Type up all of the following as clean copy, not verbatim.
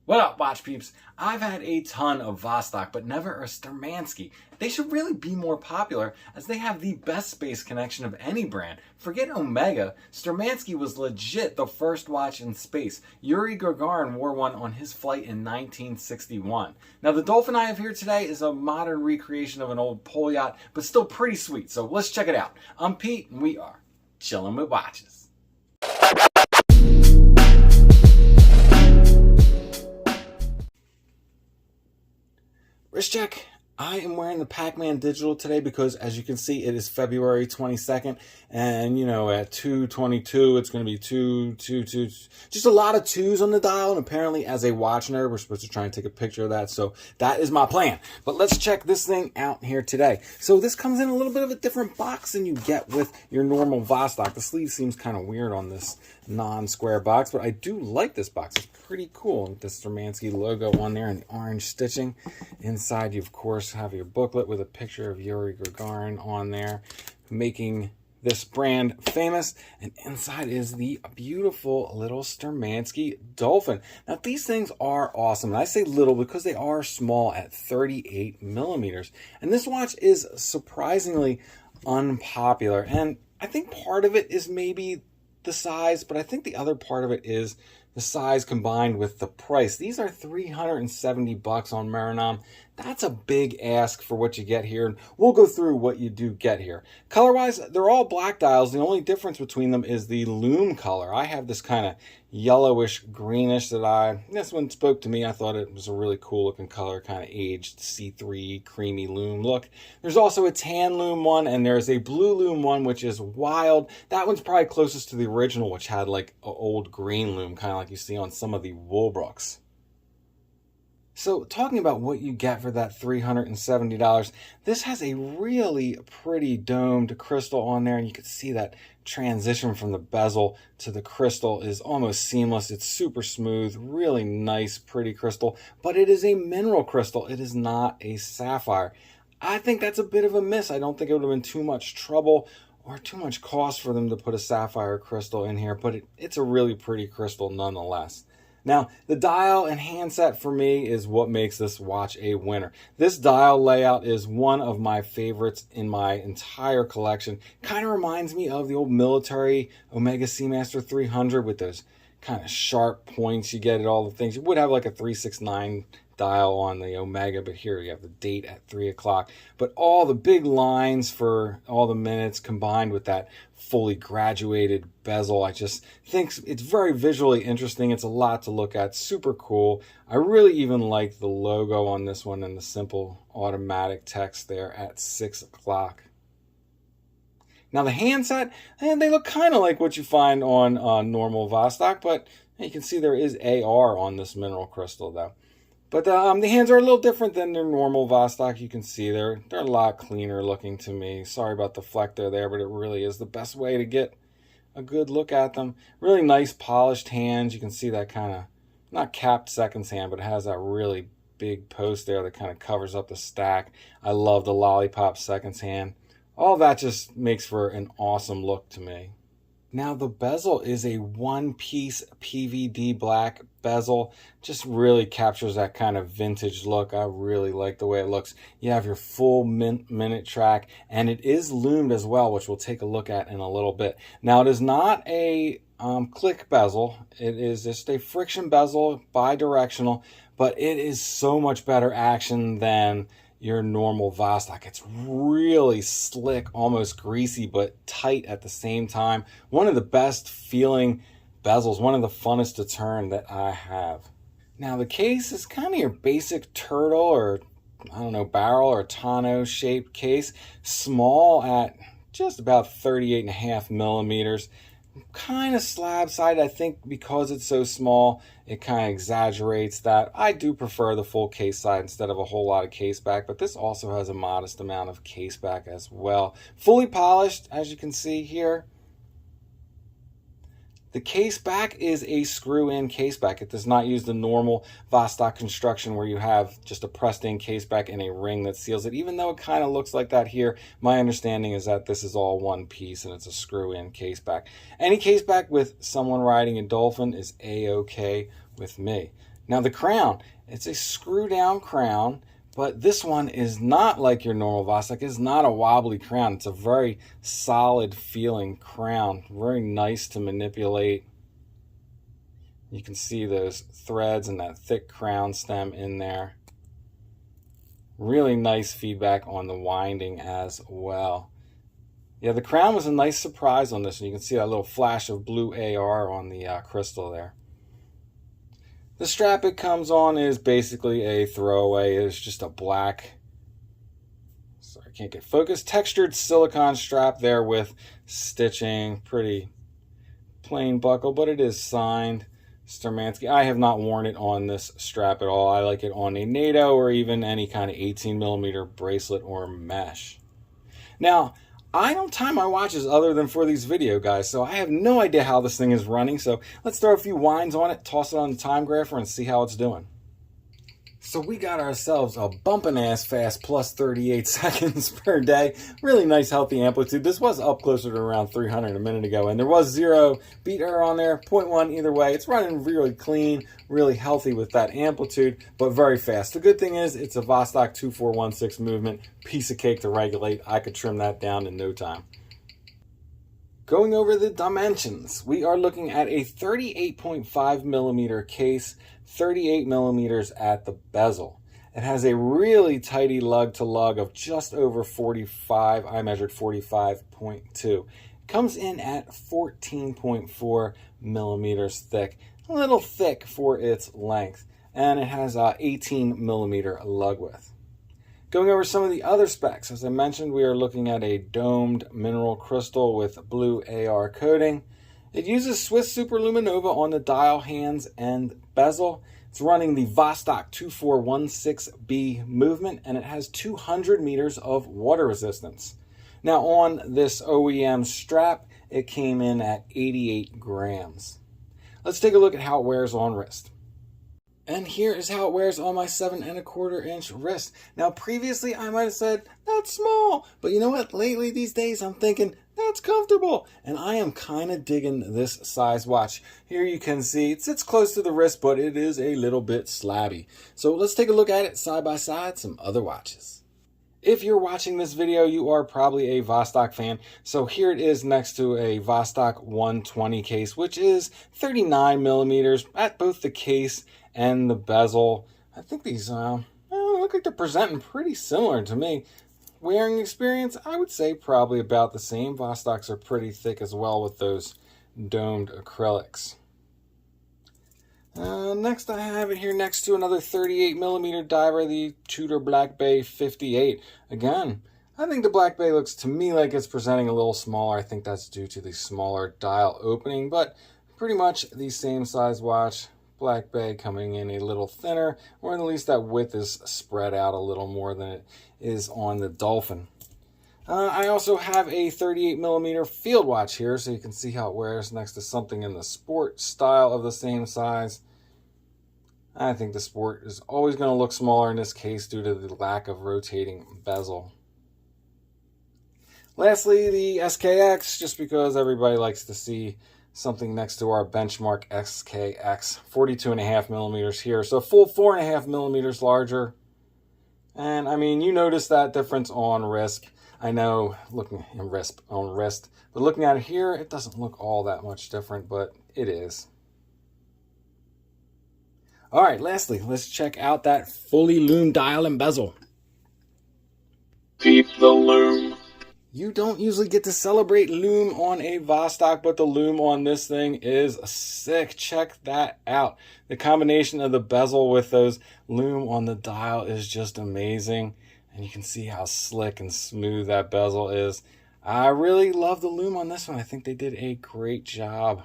What up, watch peeps? I've had a ton of Vostok, but never a Stermanskie. They should really be more popular as they have the best space connection of any brand. Forget Omega, Stermanskie was legit the first watch in space. Yuri Gagarin wore one on his flight in 1961. Now the Dolphin I have here today is a modern recreation of an old pole yacht, but still pretty sweet, so let's check it out. I'm Pete, and we are chillin' with watches. Wrist check. I am wearing the Pac-Man Digital today because, as you can see, it is February 22nd, and you know, at 2:22, it's going to be 222, just a lot of twos on the dial. And apparently, as a watch nerd, we're supposed to try and take a picture of that. So that is my plan. But let's check this thing out here today. So this comes in a little bit of a different box than you get with your normal Vostok. The sleeve seems kind of weird on this non-square box, but I do like this box. It's pretty cool. The Stermansky logo on there and the orange stitching. Inside, you of course have your booklet with a picture of Yuri Gagarin on there, making this brand famous. And inside is the beautiful little Sturmanskie Dolphin. Now these things are awesome, and I say little because they are small at 38 millimeters. And this watch is surprisingly unpopular, and I think part of it is maybe the size, but I think the other part of it is the size combined with the price. These are $370 on Maranon. That's a big ask for what you get here, and we'll go through what you do get here. Color-wise, they're all black dials. The only difference between them is the Lume color. I have this kind of yellowish greenish this one spoke to me. I thought it was a really cool looking color, kind of aged C3 creamy Lume look. There's also a tan Lume one, and there's a blue Lume one, which is wild. That one's probably closest to the original, which had like an old green Lume, kind of like you see on some of the Woolbrooks. So talking about what you get for that $370, this has a really pretty domed crystal on there, and you can see that transition from the bezel to the crystal is almost seamless. It's super smooth, really nice, pretty crystal, but it is a mineral crystal. It is not a sapphire. I think that's a bit of a miss. I don't think it would have been too much trouble or too much cost for them to put a sapphire crystal in here, but it's a really pretty crystal nonetheless. Now, the dial and handset for me is what makes this watch a winner. This dial layout is one of my favorites in my entire collection. Kind of reminds me of the old military Omega Seamaster 300 with those kind of sharp points you get at all the things. You would have like a 369 dial on the Omega, but here you have the date at 3 o'clock. But all the big lines for all the minutes combined with that fully graduated bezel, I just think it's very visually interesting. It's a lot to look at, super cool. I really even like the logo on this one and the simple automatic text there at 6 o'clock. Now the handset, and they look kind of like what you find on normal Vostok, but you can see there is AR on this mineral crystal though. But the hands are a little different than their normal Vostok. You can see they're a lot cleaner looking to me. Sorry about the fleck there, but it really is the best way to get a good look at them. Really nice polished hands. You can see that kind of, not capped seconds hand, but it has that really big post there that kind of covers up the stack. I love the lollipop seconds hand. All that just makes for an awesome look to me. Now the bezel is a one-piece PVD black bezel. Just really captures that kind of vintage look. I really like the way it looks. You have your full minute track, and it is loomed as well, which we'll take a look at in a little bit. Now it is not a click bezel. It is just a friction bezel, bi-directional, but it is so much better action than your normal Vostok. It's really slick, almost greasy, but tight at the same time. One of the best feeling bezels, one of the funnest to turn that I have. Now the case is kind of your basic turtle or, I don't know, barrel or tonneau shaped case. Small at just about 38.5 millimeters. Kind of slab sided. I think because it's so small, it kind of exaggerates that. I do prefer the full case side instead of a whole lot of case back, but this also has a modest amount of case back as well. Fully polished, as you can see here. The case back is a screw-in case back. It does not use the normal Vostok construction where you have just a pressed-in case back and a ring that seals it. Even though it kind of looks like that here, my understanding is that this is all one piece and it's a screw-in case back. Any case back with someone riding a Dolphin is A-OK with me. Now the crown, it's a screw down crown, but this one is not like your normal Vostok. It's not a wobbly crown. It's a very solid feeling crown. Very nice to manipulate. You can see those threads and that thick crown stem in there. Really nice feedback on the winding as well. Yeah, the crown was a nice surprise on this, and you can see that little flash of blue AR on the crystal there. The strap it comes on is basically a throwaway. It's just a black, sorry, I can't get focused, textured silicone strap there with stitching. Pretty plain buckle, but it is signed Stermansky. I have not worn it on this strap at all. I like it on a Nato or even any kind of 18mm bracelet or mesh. Now, I don't time my watches other than for these video guys, so I have no idea how this thing is running. So let's throw a few winds on it, toss it on the Timegrapher, and see how it's doing. So we got ourselves a bumping ass fast plus 38 seconds per day. Really nice healthy amplitude. This was up closer to around 300 a minute ago, and there was 0 beat error on there, 0.1 either way. It's running really clean, really healthy with that amplitude, but very fast. The good thing is it's a Vostok 2416 movement, piece of cake to regulate. I could trim that down in no time. Going over the dimensions, we are looking at a 38.5mm case, 38mm at the bezel. It has a really tidy lug to lug of just over 45. I measured 45.2. Comes in at 14.4mm thick, a little thick for its length, and it has 18mm lug width. Going over some of the other specs, as I mentioned, we are looking at a domed mineral crystal with blue AR coating. It uses Swiss Superluminova on the dial hands and bezel. It's running the Vostok 2416B movement, and it has 200 meters of water resistance. Now on this OEM strap, it came in at 88 grams. Let's take a look at how it wears on wrist. And here is how it wears on my 7¼ inch wrist. Now, previously, I might have said, that's small. But you know what? Lately, these days, I'm thinking, that's comfortable. And I am kind of digging this size watch. Here you can see it sits close to the wrist, but it is a little bit slabby. So let's take a look at it side by side, some other watches. If you're watching this video, you are probably a Vostok fan. So here it is next to a Vostok 120 case, which is 39mm at both the case and the bezel. I think these look like they're presenting pretty similar to me. Wearing experience, I would say probably about the same. Vostoks are pretty thick as well with those domed acrylics. Next I have it here next to another 38mm diver, the Tudor Black Bay 58. Again, I think the Black Bay looks to me like it's presenting a little smaller. I think that's due to the smaller dial opening, but pretty much the same size watch. Black Bay coming in a little thinner, or at least that width is spread out a little more than it is on the Dolphin. I also have a 38mm field watch here, so you can see how it wears next to something in the sport style of the same size. I think the sport is always going to look smaller in this case due to the lack of rotating bezel. Lastly, the SKX, just because everybody likes to see something next to our benchmark SKX, 42.5mm here, so a full 4.5mm larger. And I mean, you notice that difference on wrist. I know, looking at wrist, but looking at it here, it doesn't look all that much different, but it is. All right, lastly, let's check out that fully Lume dial and bezel. Keep the Lume. You don't usually get to celebrate Lume on a Vostok, but the Lume on this thing is sick. Check that out. The combination of the bezel with those Lume on the dial is just amazing. And you can see how slick and smooth that bezel is. I really love the Lume on this one. I think they did a great job.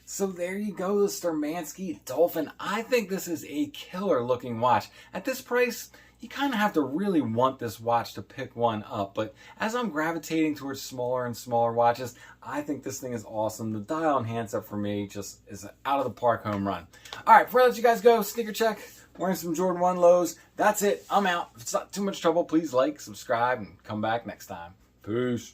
So there you go, the Sturmanskie Dolphin. I think this is a killer looking watch. At this price, you kind of have to really want this watch to pick one up. But as I'm gravitating towards smaller and smaller watches, I think this thing is awesome. The dial and handset for me just is an out of the park home run. All right, before I let you guys go, sneaker check. Wearing some Jordan 1 lows. That's it. I'm out. If it's not too much trouble, please like, subscribe, and come back next time. Peace.